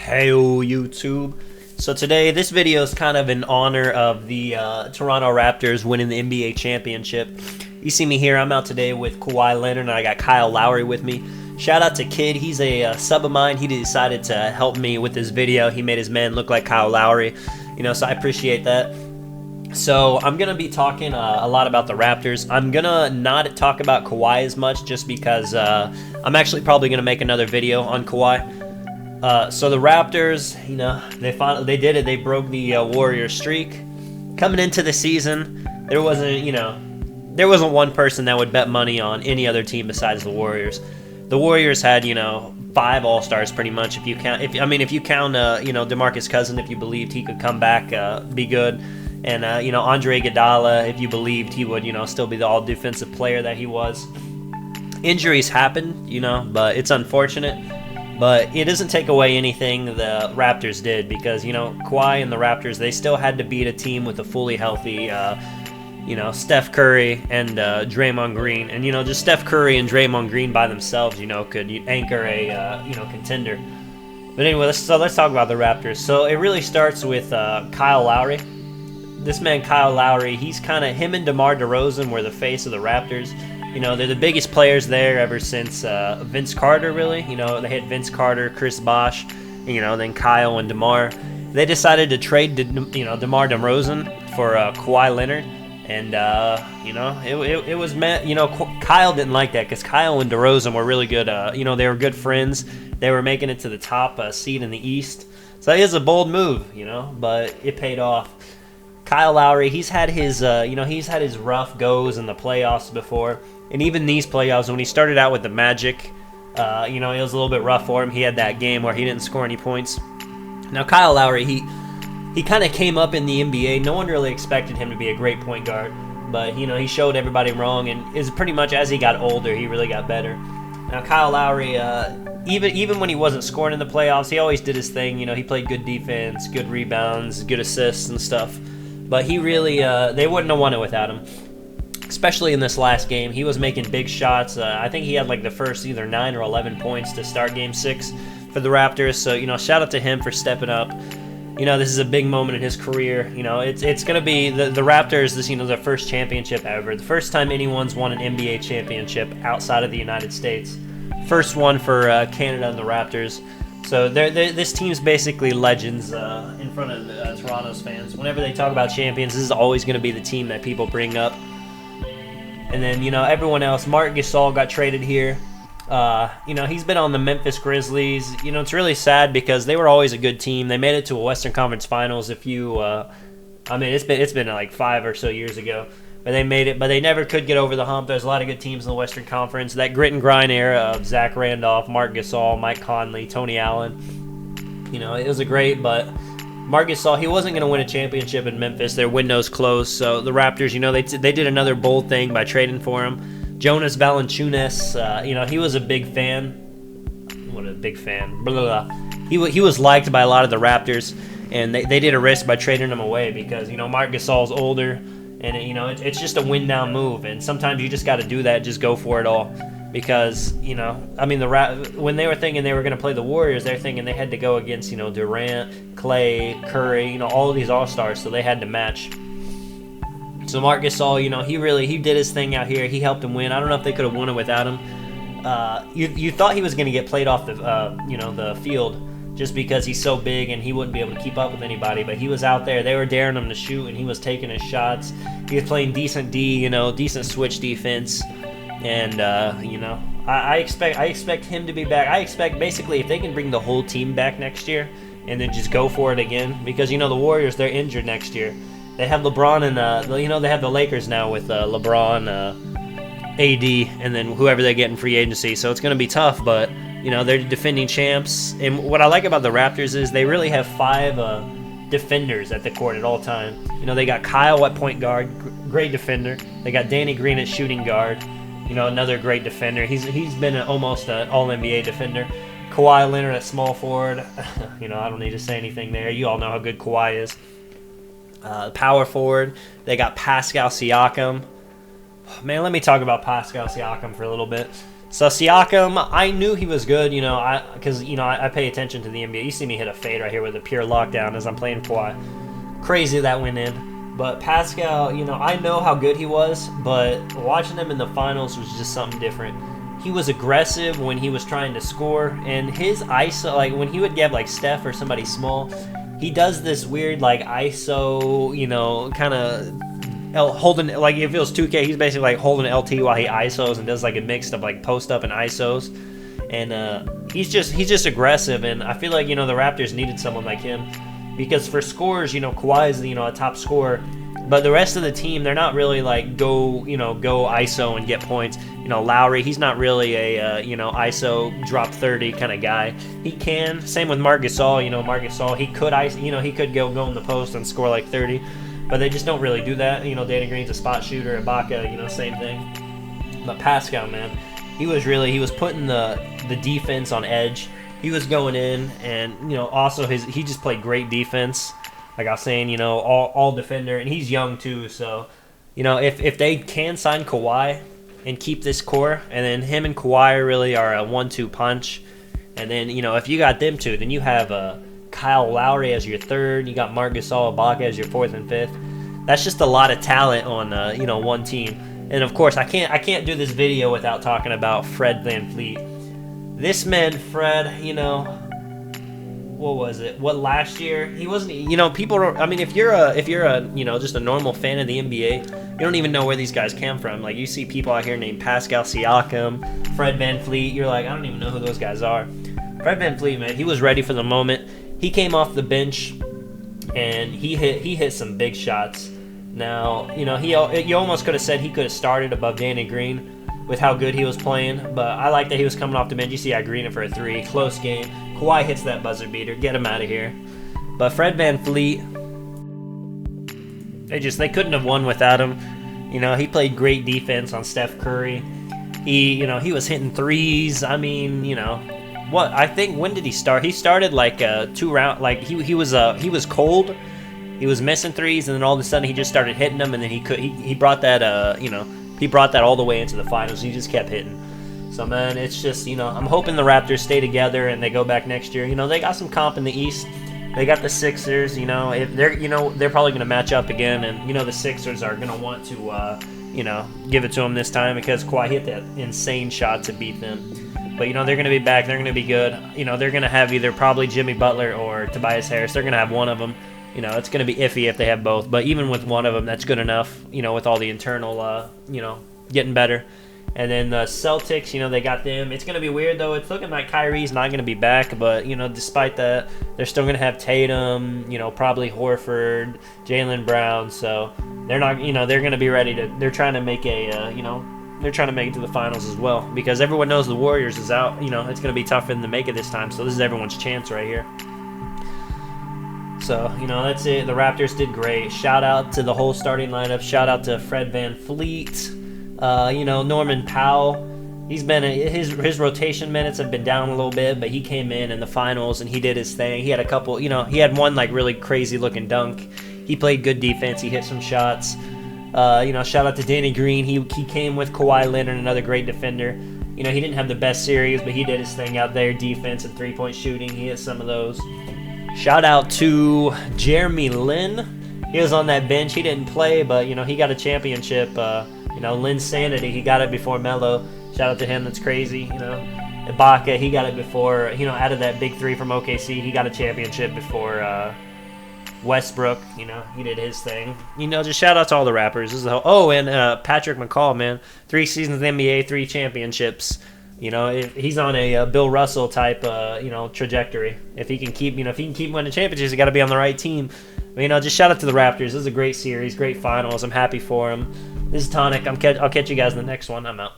Heyo YouTube. So today, this video is kind of in honor of the Toronto Raptors winning the NBA championship. You see me here, I'm out today with KAWHI Leonard, and I got Kyle Lowry with me. Shout out to Kid, he's a sub of mine. He decided to help me with this video. He made his man look like Kyle Lowry, so I appreciate that. So I'm going to be talking a lot about the Raptors. I'm going to not talk about Kawhi as much just because I'm actually probably going to make another video on Kawhi. So the Raptors, they did it. They broke the Warriors streak. Coming into the season, there wasn't one person that would bet money on any other team besides the Warriors. The Warriors had, 5 All-Stars pretty much. If you count, DeMarcus Cousins, if you believed he could come back, be good, and Andre Iguodala, if you believed he would, still be the all-defensive player that he was. Injuries happen, but it's unfortunate. But it doesn't take away anything the Raptors did because, Kawhi and the Raptors, they still had to beat a team with a fully healthy, Steph Curry and Draymond Green. And, just Steph Curry and Draymond Green by themselves, could anchor a, contender. But anyway, let's talk about the Raptors. So it really starts with Kyle Lowry. This man, Kyle Lowry, him and DeMar DeRozan were the face of the Raptors. They're the biggest players there ever since Vince Carter, really. They had Vince Carter, Chris Bosh, then Kyle and DeMar. They decided to trade, DeMar DeRozan for Kawhi Leonard. And, it was meant, Kyle didn't like that because Kyle and DeRozan were really good. They were good friends. They were making it to the top seed in the East. So it is a bold move, but it paid off. Kyle Lowry, he's had his rough goes in the playoffs before. And even these playoffs, when he started out with the Magic, it was a little bit rough for him. He had that game where he didn't score any points. Now, Kyle Lowry, he kind of came up in the NBA. No one really expected him to be a great point guard. But, he showed everybody wrong. And is pretty much as he got older, he really got better. Now, Kyle Lowry, even when he wasn't scoring in the playoffs, he always did his thing. He played good defense, good rebounds, good assists and stuff. But he really, they wouldn't have won it without him. Especially in this last game, he was making big shots. I think he had the first either 9 or 11 points to start Game 6 for the Raptors. So, shout out to him for stepping up. This is a big moment in his career. It's going to be the Raptors, their first championship ever. The first time anyone's won an NBA championship outside of the United States. First one for Canada and the Raptors. So this team's basically legends in front of Toronto's fans. Whenever they talk about champions, this is always going to be the team that people bring up. And then, everyone else. Marc Gasol got traded here. He's been on the Memphis Grizzlies. It's really sad because they were always a good team. They made it to a Western Conference Finals it's been like 5 or so years ago. But they made it, but they never could get over the hump. There's a lot of good teams in the Western Conference. That grit and grind era of Zach Randolph, Marc Gasol, Mike Conley, Tony Allen. It was but Marc Gasol, he wasn't going to win a championship in Memphis. Their window's closed. So the Raptors, they did another bold thing by trading for him. Jonas Valanciunas, he was a big fan. What a big fan. Blah, blah, blah. He was liked by a lot of the Raptors, and they did a risk by trading him away because, Marc Gasol's older. And, it's just a win-now move. And sometimes you just got to do that, just go for it all. Because, when they were thinking they were going to play the Warriors, they're thinking they had to go against, Durant, Clay, Curry, all of these All-Stars. So they had to match. So Marc Gasol, he did his thing out here. He helped them win. I don't know if they could have won it without him. You thought he was going to get played off the field. Just because he's so big and he wouldn't be able to keep up with anybody. But he was out there. They were daring him to shoot, and he was taking his shots. He was playing decent decent switch defense. And, I expect him to be back. I expect, basically, if they can bring the whole team back next year and then just go for it again. Because, the Warriors, they're injured next year. They have LeBron and, they have the Lakers now with LeBron, AD, and then whoever they get in free agency. So it's going to be tough, but... they're defending champs. And what I like about the Raptors is they really have 5 defenders at the court at all time. They got Kyle at point guard, great defender. They got Danny Green at shooting guard, another great defender. He's been almost an all-NBA defender. Kawhi Leonard at small forward. I don't need to say anything there. You all know how good Kawhi is. Power forward, they got Pascal Siakam. Man, let me talk about Pascal Siakam for a little bit. So Siakam, I knew he was good, because I pay attention to the NBA. You see me hit a fade right here with a pure lockdown as I'm playing Kawhi. Crazy that went in. But Pascal, I know how good he was, but watching him in the finals was just something different. He was aggressive when he was trying to score, and his ISO, like when he would get like Steph or somebody small, he does this weird like ISO, kind of holding, like if it was 2K, he's basically like holding LT while he ISOs and does like a mix of like post up and ISOs, and he's just aggressive, and I feel like the Raptors needed someone like him. Because for scores, Kawhi is a top scorer, but the rest of the team, they're not really like go ISO and get points. Lowry, he's not really a ISO drop 30 kind of guy. He can. Same with Marc Gasol. Marc Gasol, he could go in the post and score like 30, but they just don't really do that. Danny Green's a spot shooter. Ibaka, same thing. But Pascal, man, he was putting the defense on edge. He was going in, and also he just played great defense. Like I was saying, all defender, and he's young too. So, if they can sign Kawhi and keep this core, and then him and Kawhi really are a 1-2 punch, and then if you got them two, then you have Kyle Lowry as your third. You got Marc Gasol, Ibaka as your fourth and fifth. That's just a lot of talent on one team. And of course, I can't do this video without talking about Fred VanVleet. This man, Fred, what was it? What, last year? He wasn't, people don't, I mean, if you're just a normal fan of the NBA, you don't even know where these guys came from. Like, you see people out here named Pascal Siakam, Fred VanVleet, you're like, I don't even know who those guys are. Fred VanVleet, man, he was ready for the moment. He came off the bench, and he hit some big shots. Now, you almost could have said he could have started above Danny Green with how good he was playing, but I like that he was coming off the bench. You see I Green it for a 3. Close game. Kawhi hits that buzzer beater. Get him out of here. But Fred VanVleet, they couldn't have won without him. He played great defense on Steph Curry. He was hitting threes. I mean, when did he start? He started like 2 round, like he was cold. He was missing threes, and then all of a sudden he just started hitting them, and then he brought that he brought that all the way into the finals. He just kept hitting. So, man, it's just, I'm hoping the Raptors stay together and they go back next year. They got some comp in the East. They got the Sixers, if they're probably going to match up again. And, the Sixers are going to want to, give it to them this time because Kawhi hit that insane shot to beat them. But, they're going to be back. They're going to be good. They're going to have either probably Jimmy Butler or Tobias Harris. They're going to have one of them. It's going to be iffy if they have both. But even with one of them, that's good enough, with all the internal, getting better. And then the Celtics, they got them. It's going to be weird, though. It's looking like Kyrie's not going to be back. But, despite that, they're still going to have Tatum, probably Horford, Jaylen Brown. So they're not, they're going to be ready to – they're trying to make a, they're trying to make it to the finals as well. Because everyone knows the Warriors is out. It's going to be tough for them to make it this time. So this is everyone's chance right here. So, that's it. The Raptors did great. Shout out to the whole starting lineup. Shout out to Fred VanVleet. Norman Powell. He's been his rotation minutes have been down a little bit, but he came in the finals and he did his thing. He had a couple, he had one like really crazy looking dunk. He played good defense. He hit some shots. Shout out to Danny Green. He came with Kawhi Leonard, another great defender. He didn't have the best series, but he did his thing out there. Defense and 3-point shooting. He hit some of those. Shout out to Jeremy Lin. He was on that bench. He didn't play, but, he got a championship. Lin's sanity, he got it before Melo. Shout out to him. That's crazy. Ibaka, he got it before, out of that big 3 from OKC. He got a championship before Westbrook. He did his thing. Just shout out to all the rappers. This is and Patrick McCall, man. 3 seasons in the NBA, 3 championships. He's on a Bill Russell type, trajectory. If he can keep winning championships, he got to be on the right team. But, just shout out to the Raptors. This is a great series, great finals. I'm happy for him. This is Tonic. I'll catch you guys in the next one. I'm out.